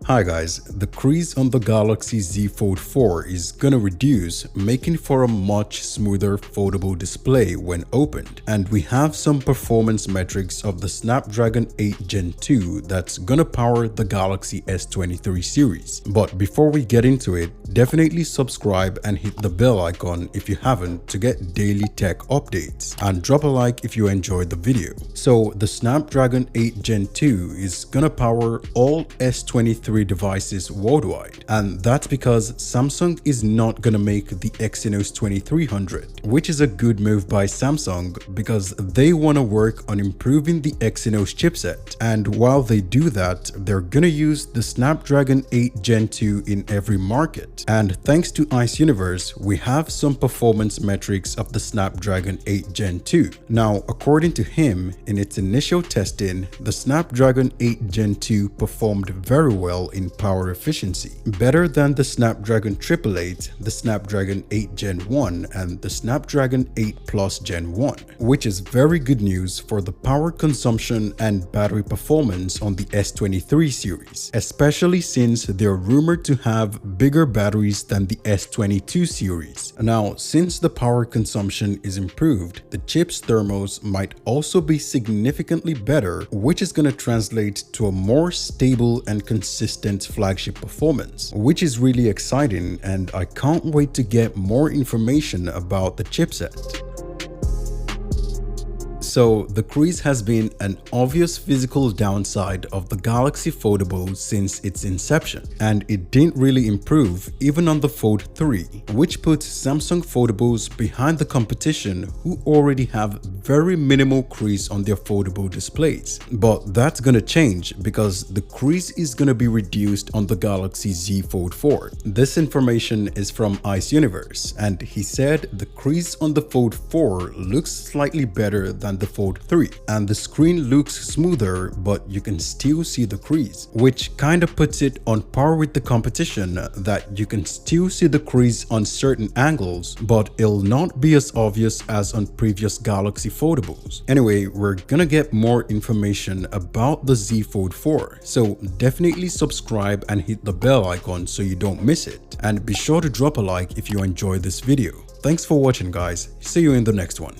Hi guys, the crease on the Galaxy Z Fold 4 is gonna reduce, making for a much smoother foldable display when opened. And we have some performance metrics of the Snapdragon 8 Gen 2 that's gonna power the Galaxy S23 series. But before we get into it, definitely subscribe and hit the bell icon if you haven't to get daily tech updates, and drop a like if you enjoyed the video. So the Snapdragon 8 Gen 2 is gonna power all S23 devices worldwide, and that's because Samsung is not gonna make the Exynos 2300, which is a good move by Samsung because they want to work on improving the Exynos chipset, and while they do that, they're gonna use the Snapdragon 8 Gen 2 in every market. And thanks to Ice Universe, we have some performance metrics of the Snapdragon 8 Gen 2. Now, according to him, in its initial testing, the Snapdragon 8 Gen 2 performed very well in power efficiency, better than the Snapdragon 888, the Snapdragon 8 Gen 1, and the Snapdragon 8 Plus Gen 1, which is very good news for the power consumption and battery performance on the S23 series, especially since they're rumored to have bigger batteries than the S22 series. Now, since the power consumption is improved, the chip's thermals might also be significantly better, which is going to translate to a more stable and consistent flagship performance, which is really exciting, and I can't wait to get more information about the chipset. So, the crease has been an obvious physical downside of the Galaxy Foldable since its inception, and it didn't really improve even on the Fold 3, which puts Samsung foldables behind the competition who already have very minimal crease on their foldable displays. But that's gonna change because the crease is gonna be reduced on the Galaxy Z Fold 4. This information is from Ice Universe, and he said the crease on the Fold 4 looks slightly better than the Fold 3, and the screen looks smoother, but you can still see the crease, which kind of puts it on par with the competition, that you can still see the crease on certain angles, but it'll not be as obvious as on previous Galaxy foldables. Anyway, we're gonna get more information about the Z Fold 4, so definitely subscribe and hit the bell icon so you don't miss it, and be sure to drop a like if you enjoyed this video. Thanks for watching guys, see you in the next one.